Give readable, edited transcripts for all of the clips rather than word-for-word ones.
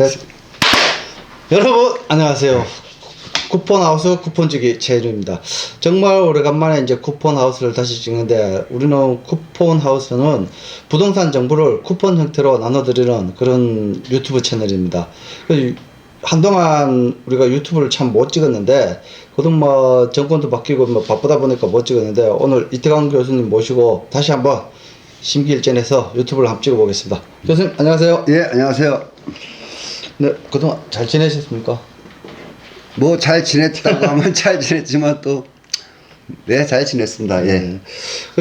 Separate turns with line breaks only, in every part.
셋. 여러분 안녕하세요. 쿠폰하우스 쿠폰주기 최일우입니다. 정말 오래간만에 이제 쿠폰하우스를 다시 찍는데, 우리는 쿠폰하우스는 부동산 정보를 쿠폰 형태로 나눠드리는 그런 유튜브 채널입니다. 한동안 우리가 유튜브를 참 못 찍었는데, 그동 뭐 정권도 바뀌고 뭐 바쁘다 보니까 못 찍었는데, 오늘 이태강 교수님 모시고 다시 한번 심기일전해서 유튜브를 한번 찍어보겠습니다. 교수님 안녕하세요.
예, 안녕하세요.
네, 그동안 잘 지내셨습니까?
뭐 잘 지냈다고 하면 잘 지냈지만 또 네, 잘 지냈습니다. 예.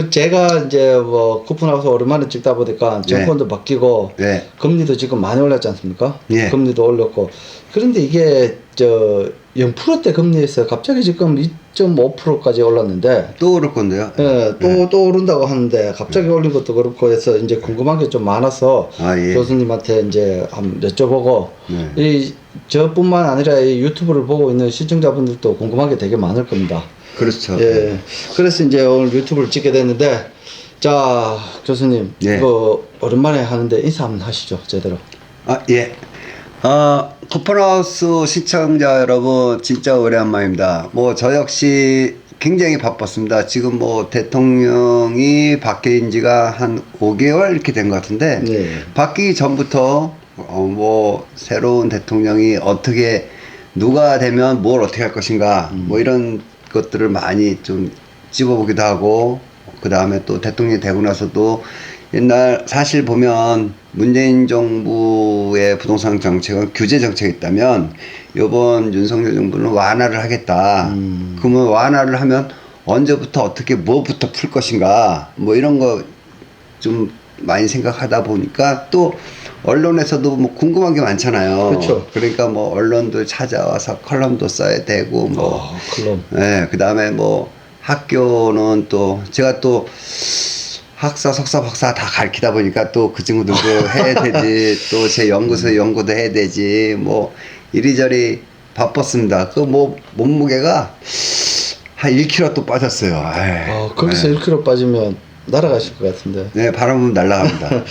제가 이제 뭐 쿠폰하우스 오랜만에 찍다 보니까 정권도 바뀌고
네.
금리도 지금 많이 올랐지 않습니까?
예.
금리도 올렸고, 그런데 이게 저 0%대 금리에서 갑자기 지금 2.5%까지 올랐는데,
또 오를 건데요.
예, 또 오른다고 하는데 갑자기 올린 것도 그렇고 해서 이제 궁금한 게 좀 많아서
예.
교수님한테 이제 한번 여쭤보고,
네.
이 저뿐만 아니라 이 유튜브를 보고 있는 시청자분들도 궁금한 게 되게 많을 겁니다.
그렇죠.
예. 그래서 이제 오늘 유튜브를 찍게 됐는데, 자, 교수님,
예.
이거 오랜만에 하는데 인사 한번 하시죠, 제대로.
예. 쿠폰하우스 시청자 여러분, 진짜 오랜만입니다. 뭐 저 역시 굉장히 바빴습니다. 지금 뭐 대통령이 바뀐 지가 한 5개월 이렇게 된 것 같은데,
네.
바뀌기 전부터 뭐 새로운 대통령이 어떻게, 누가 되면 뭘 어떻게 할 것인가, 뭐 이런 것들을 많이 좀 찝어보기도 하고, 그 다음에 또 대통령이 되고 나서도 옛날 사실 보면 문재인 정부의 부동산 정책은 규제 정책이 있다면, 이번 윤석열 정부는 완화를 하겠다. 그러면 완화를 하면 언제부터 어떻게 뭐부터 풀 것인가, 뭐 이런 거 좀 많이 생각하다 보니까, 또 언론에서도 뭐 궁금한 게 많잖아요.
그렇죠.
그러니까 뭐 언론들 찾아와서 컬럼도 써야 되고, 뭐
컬럼.
네, 그 다음에 뭐 학교는 또 제가 또 학사, 석사, 박사 다 가르치다 보니까 또 그 친구들도 해야 되지, 또 제 연구소 연구도 해야 되지, 뭐 이리저리 바빴습니다. 그 뭐 몸무게가 한 1kg 또 빠졌어요.
거기서 1kg 빠지면 날아가실 것 같은데.
네, 바람은 날아갑니다.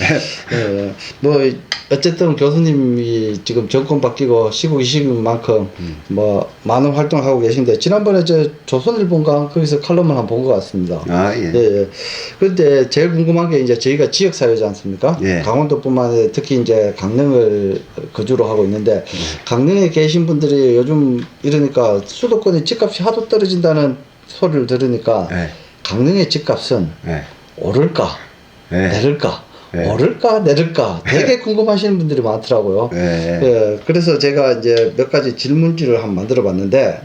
예. 뭐 어쨌든 교수님이 지금 정권 바뀌고 시국이 시국인 만큼 뭐 많은 활동을 하고 계신데, 지난번에 저 조선일보인가 거기서 칼럼을 한번 본 것 같습니다.
예.
예. 그런데 제일 궁금한 게, 이제 저희가 지역 사회지 않습니까?
예.
강원도뿐만 아니라 특히 이제 강릉을 거주로 하고 있는데, 강릉에 계신 분들이 요즘 이러니까 수도권의 집값이 하도 떨어진다는 소리를 들으니까,
예.
강릉의 집값은
예.
오를까 내릴까, 오를까 내릴까 되게 궁금하시는 분들이 많더라고요. 예, 그래서 제가 이제 몇 가지 질문지를 한번 만들어 봤는데,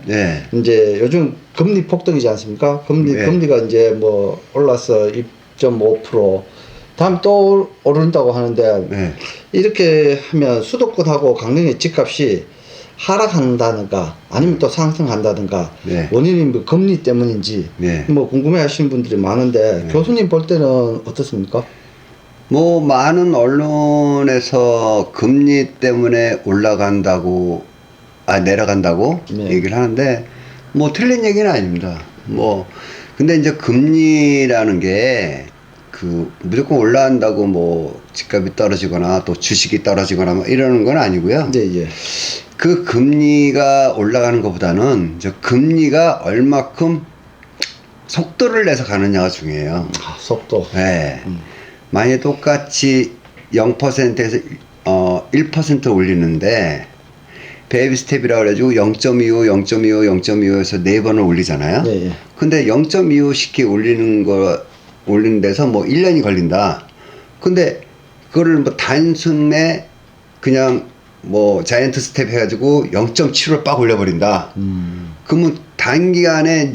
이제 요즘 금리 폭등이지 않습니까? 금리가 이제 뭐 올라서 2.5%, 다음 또 오른다고 하는데, 이렇게 하면 수도권하고 강릉의 집값이 하락한다든가 아니면 또 상승한다든가, 원인이 뭐 금리 때문인지 뭐 궁금해 하시는 분들이 많은데, 교수님 볼 때는 어떻습니까?
뭐 많은 언론에서 금리 때문에 올라간다고, 내려간다고 얘기를 하는데, 뭐 틀린 얘기는 아닙니다. 뭐 근데 이제 금리라는 게 그 무조건 올라간다고 뭐 집값이 떨어지거나 또 주식이 떨어지거나 뭐 이러는 건 아니고요. 그 금리가 올라가는 것보다는 저 금리가 얼마큼 속도를 내서 가느냐가 중요해요.
속도.
네. 만약에 똑같이 0%에서 1% 올리는데, 베이비 스텝이라고 그래가지고 0.25, 0.25, 0.25에서 4번을 올리잖아요. 근데 0.25 쉽게 올리는 데서 뭐 1년이 걸린다. 근데 그거를 뭐 단숨에 그냥 뭐 자이언트 스텝 해가지고 0.75를 빡 올려버린다. 그러면 단기간에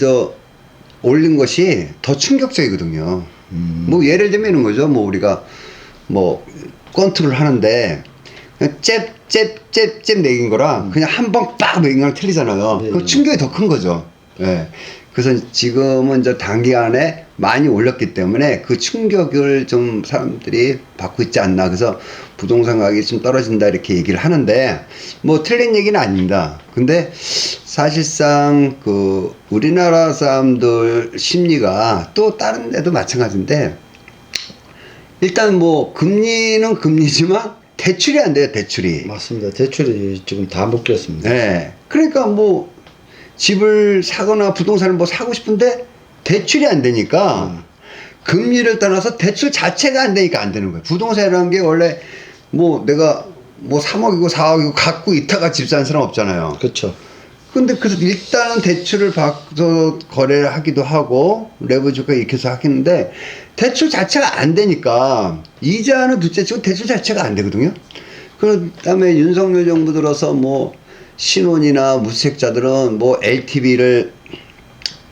올린 것이 더 충격적이거든요. 뭐 예를 들면 이런 거죠. 뭐 우리가 뭐 컨트롤 하는데 그냥 잽 내긴 거랑 그냥 한 번 빡 내긴 거랑 틀리잖아요. 그 충격이 더 큰 거죠. 그래서 지금은 단기간에 많이 올렸기 때문에 그 충격을 좀 사람들이 받고 있지 않나. 그래서 부동산 가격이 좀 떨어진다 이렇게 얘기를 하는데, 뭐 틀린 얘기는 아닙니다. 근데 사실상 그 우리나라 사람들 심리가 또 다른 데도 마찬가지인데, 일단 뭐 금리는 금리지만 대출이 안 돼요, 대출이.
맞습니다. 대출이 지금 다 묶였습니다.
네. 그러니까 뭐 집을 사거나 부동산을 뭐 사고 싶은데 대출이 안 되니까 금리를 떠나서 대출 자체가 안 되니까 안 되는 거예요. 부동산이라는 게 원래 뭐 내가 뭐 3억이고 4억이고 갖고 있다가 집 사는 사람 없잖아요.
그렇죠.
근데 그래서 일단은 대출을 받아서 거래를 하기도 하고 레버리지가 이렇게 해서 하겠는데 대출 자체가 안 되니까 이자는 둘째치고 대출 자체가 안 되거든요. 그다음에 윤석열 정부 들어서 뭐 신혼이나 무주택자들은 뭐 LTV를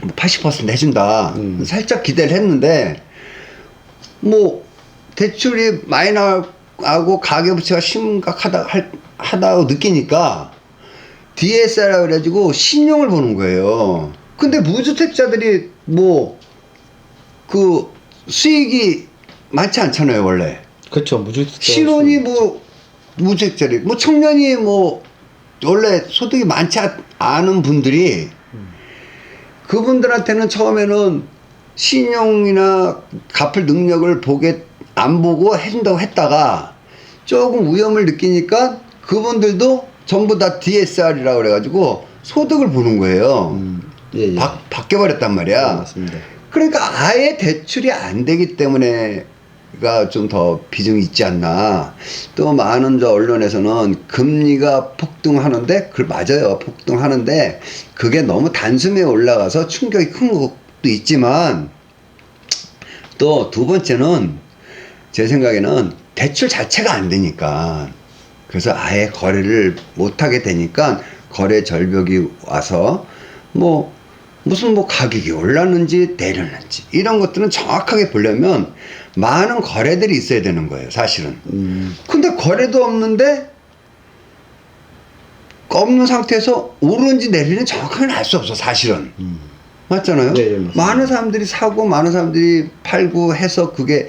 80% 해준다. 살짝 기대를 했는데 뭐 대출이 많이 나가고 가계부채가 심각하다고 느끼니까 DSR이라고 그래가지고 신용을 보는 거예요. 근데 무주택자들이 뭐 그 수익이 많지 않잖아요, 원래.
그렇죠. 무주택자.
신혼이 뭐 무주택자리, 뭐 청년이 뭐 원래 소득이 많지 않은 분들이 그분들한테는 처음에는 신용이나 갚을 능력을 안 보고 해준다고 했다가 조금 위험을 느끼니까 그분들도 전부 다 DSR이라고 그래가지고 소득을 보는 거예요.
예, 예.
바뀌어버렸단 말이야.
네, 맞습니다.
그러니까 아예 대출이 안 되기 때문에가 좀 더 비중이 있지 않나. 또 많은 저 언론에서는 금리가 폭등하는데, 맞아요. 폭등하는데, 그게 너무 단숨에 올라가서 충격이 큰 것도 있지만, 또 두 번째는 제 생각에는 대출 자체가 안 되니까, 그래서 아예 거래를 못하게 되니까 거래 절벽이 와서 무슨 가격이 올랐는지 내렸는지 이런 것들은 정확하게 보려면 많은 거래들이 있어야 되는 거예요, 사실은. 근데 거래도 없는 상태에서 오르는지 내리는지 정확하게 알 수 없어, 사실은. 맞잖아요?
네, 맞습니다.
많은 사람들이 사고 많은 사람들이 팔고 해서 그게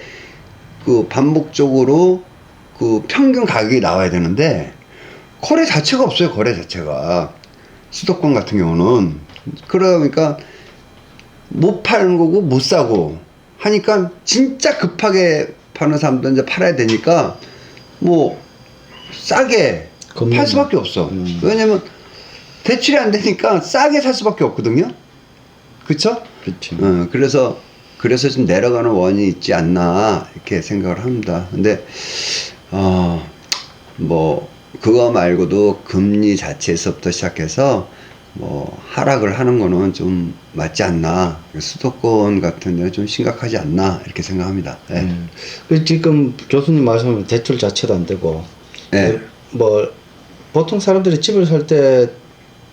그 반복적으로 그 평균 가격이 나와야 되는데 거래 자체가 없어요. 거래 자체가. 수도권 같은 경우는. 그러니까 못 파는 거고 못 사고 하니까 진짜 급하게 파는 사람들은 이제 팔아야 되니까 뭐 싸게 팔 수밖에 없어. 왜냐면 대출이 안 되니까 싸게 살 수밖에 없거든요. 그쵸?
그렇죠.
그래서 좀 내려가는 원인이 있지 않나 이렇게 생각을 합니다. 근데 뭐 그거 말고도 금리 자체에서부터 시작해서 뭐 하락을 하는 거는 좀 맞지 않나. 수도권 같은 데는 좀 심각하지 않나 이렇게 생각합니다. 네.
지금 교수님 말씀하면 대출 자체도 안 되고
네.
뭐 보통 사람들이 집을 살 때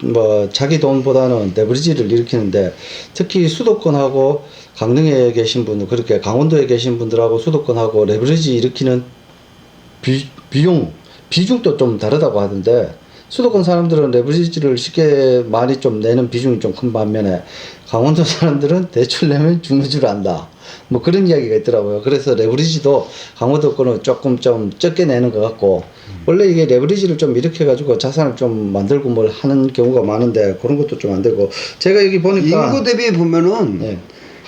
뭐 자기 돈보다는 레버리지를 일으키는데 특히 수도권하고 강릉에 계신 분들, 그렇게 강원도에 계신 분들하고 수도권하고 레버리지 일으키는 비중도 좀 다르다고 하던데, 수도권 사람들은 레버리지를 쉽게 많이 좀 내는 비중이 좀 큰 반면에 강원도 사람들은 대출 내면 죽는 줄 안다, 뭐 그런 이야기가 있더라고요. 그래서 레버리지도 강원도 거는 조금 좀 적게 내는 것 같고, 원래 이게 레버리지를 좀 일으켜 가지고 자산을 좀 만들고 뭘 하는 경우가 많은데 그런 것도 좀 안 되고, 제가 여기 보니까
인구 대비 보면은
네.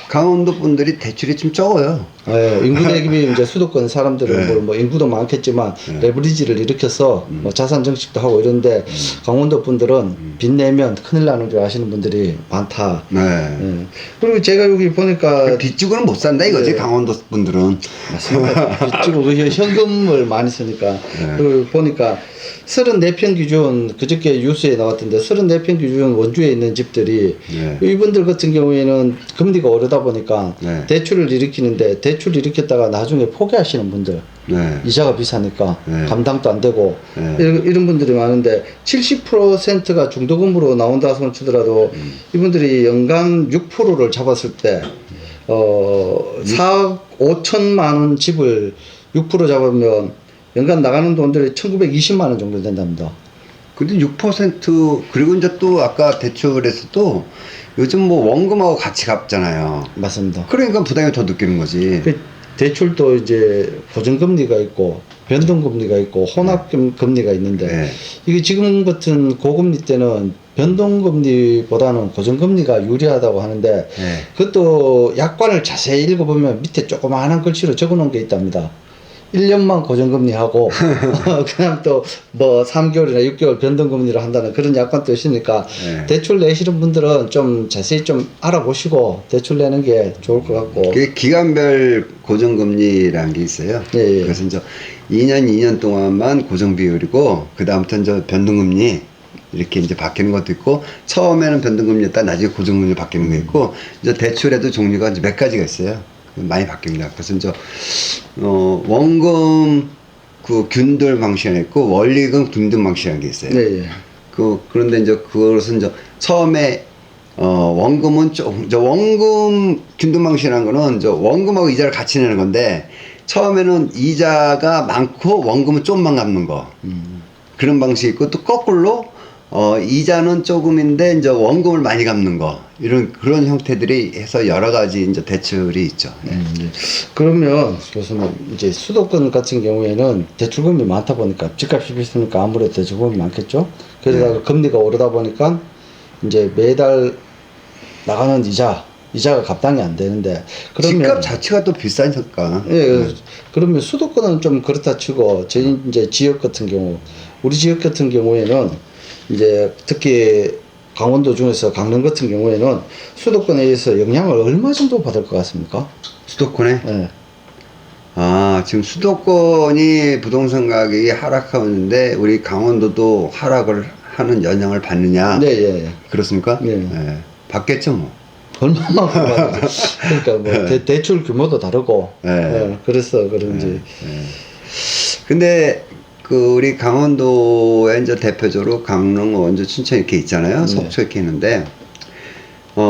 강원도 분들이 대출이 좀 적어요.
네, 인구 대비 이제 수도권 사람들은
네.
뭐 인구도 많겠지만 레버리지를 일으켜서 뭐 자산 증식도 하고 이런데 강원도 분들은 빚 내면 큰일 나는 줄 아시는 분들이 많다.
네.
네. 그리고 제가 여기 보니까
빚 주고는 못 산다 이거지.
네.
강원도 분들은.
맞습니다. 빚 주고 그 현금을 많이 쓰니까. 그리고 보니까 34평 기준, 그저께 뉴스에 나왔던데 34평 기준 원주에 있는 집들이 이분들 같은 경우에는 금리가 오르다 보니까 대출을 일으키는데, 대출 일으켰다가 나중에 포기하시는 분들, 이자가 비싸니까 감당도 안 되고 이런 분들이 많은데 70%가 중도금으로 나온다 손 치더라도 이분들이 연간 6%를 잡았을 때 4억 5천만 원 집을 6% 잡으면 연간 나가는 돈들이 1920만 원 정도 된답니다.
근데 6% 그리고 이제 또 아까 대출에서도 요즘 뭐 원금하고 같이 갚잖아요.
맞습니다.
그러니까 부담이 더 느끼는 거지.
대출도 이제 고정금리가 있고 변동금리가 있고 혼합금리가 있는데 이게 지금 같은 고금리 때는 변동금리보다는 고정금리가 유리하다고 하는데 그것도 약관을 자세히 읽어보면 밑에 조그마한 글씨로 적어놓은 게 있답니다. 1년만 고정금리 하고 그냥 또 뭐 3개월이나 6개월 변동금리로 한다는 그런 약관도 있으니까
네.
대출 내시는 분들은 좀 자세히 좀 알아보시고 대출 내는 게 좋을 것 같고.
그게 기간별 고정금리라는 게 있어요.
예, 예.
그래서 이제 2년 동안만 고정 비율이고 그 다음부터 이제 변동금리 이렇게 이제 바뀌는 것도 있고 처음에는 변동금리였다 나중에 고정금리 바뀌는 게 있고 이제 대출에도 종류가 이제 몇 가지가 있어요. 많이 바뀝니다. 그래서 이제 원금 그 균등 방식이 있고 원리금 균등 방식이라는 게 있어요.
네, 예.
그런데 이제 그것은 이제 처음에 원금은 원금 균등 방식이라는 거는 원금하고 이자를 같이 내는 건데 처음에는 이자가 많고 원금은 좀만 갚는 거. 그런 방식이 있고 또 거꾸로 이자는 조금인데 이제 원금을 많이 갚는 거. 그런 형태들이 해서 여러 가지 이제 대출이 있죠. 네.
예. 그러면 교수님 이제 수도권 같은 경우에는 대출금이 많다 보니까 집값이 비싸니까 아무래도 대출금이 많겠죠. 그러다가 금리가 오르다 보니까 이제 매달 나가는 이자가 값당이 안 되는데 그러면
집값 자체가 또 비싸니까.
예, 그러면 수도권은 좀 그렇다 치고 저희 이제 지역 같은 경우 우리 지역 같은 경우에는 이제 특히 강원도 중에서 강릉 같은 경우에는 수도권에 의해서 영향을 얼마 정도 받을 것 같습니까?
수도권에?
예.
아, 지금 수도권이 부동산 가격이 하락하고 있는데 우리 강원도도 하락을 하는 영향을 받느냐?
네, 예, 예.
그렇습니까?
네.
예. 받겠죠, 뭐.
얼마만큼 받죠? 그러니까 뭐 대출 규모도 다르고
예.
예, 그래서 그런지
근데 그 우리 강원도에 이제 대표적으로 강릉, 원주, 춘천 이렇게 있잖아요. 속초 이렇게 있는데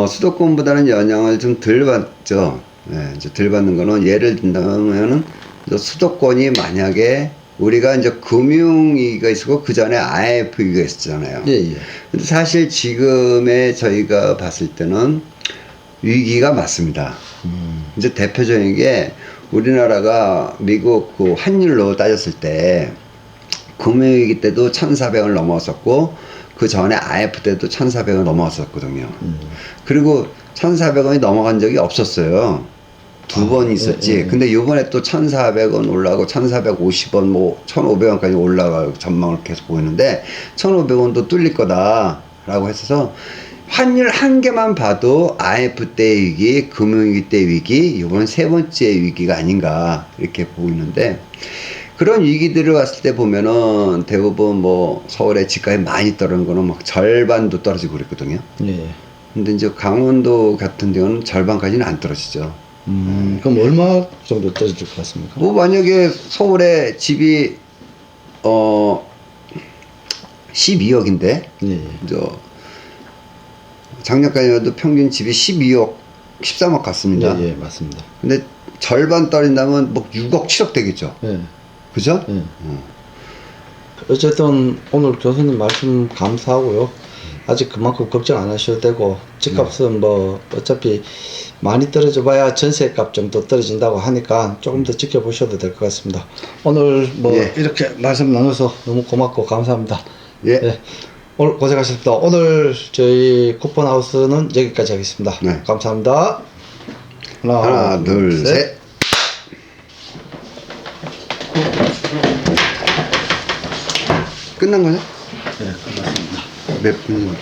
수도권보다는 영향을 좀 덜 받죠. 예, 이제 덜 받는 거는 예를 든다면은 수도권이 만약에 우리가 이제 금융위기가 있었고 그 전에 IMF 위기가 있었잖아요.
예, 예.
근데 사실 지금의 저희가 봤을 때는 위기가 맞습니다. 이제 대표적인 게 우리나라가 미국 그 환율로 따졌을 때 금융위기 때도 1,400원을 넘어섰고 그 전에 IMF 때도 1,400원 넘어섰거든요. 그리고 1,400원이 넘어간 적이 없었어요. 두 번 있었지. 근데 요번에 또 1,400원 올라가고 1,450원 뭐 1,500원까지 올라갈 전망을 계속 보이는데 1,500원도 뚫릴 거다라고 했어서 환율 한 개만 봐도 IMF 때 위기, 금융위기 때 위기, 이번 세 번째 위기가 아닌가 이렇게 보이는데 그런 위기들을 왔을 때 보면은 대부분 뭐 서울에 집값이 많이 떨어진 거는 막 절반도 떨어지고 그랬거든요.
예.
근데 이제 강원도 같은 경우는 절반까지는 안 떨어지죠.
그럼 얼마 정도 떨어질 것 같습니까?
뭐 만약에 서울에 집이 12억인데
예.
작년까지만 해도 평균 집이 12억, 13억 갔습니다.
예, 예, 맞습니다.
근데 절반 떨어진다면 뭐 6억, 7억 되겠죠.
예.
그죠?
예. 어쨌든 오늘 교수님 말씀 감사하고요. 아직 그만큼 걱정 안 하셔도 되고 집값은 뭐 어차피 많이 떨어져 봐야 전세값 정도 떨어진다고 하니까 조금 더 지켜보셔도 될 것 같습니다. 오늘 뭐
예.
이렇게 말씀 나눠서 너무 고맙고 감사합니다.
예.
예. 오늘 고생하셨습니다. 오늘 저희 쿠폰하우스는 여기까지 하겠습니다.
네.
감사합니다.
하나, 둘, 셋. 끝난 거죠?
네, 끝났습니다.
몇 분?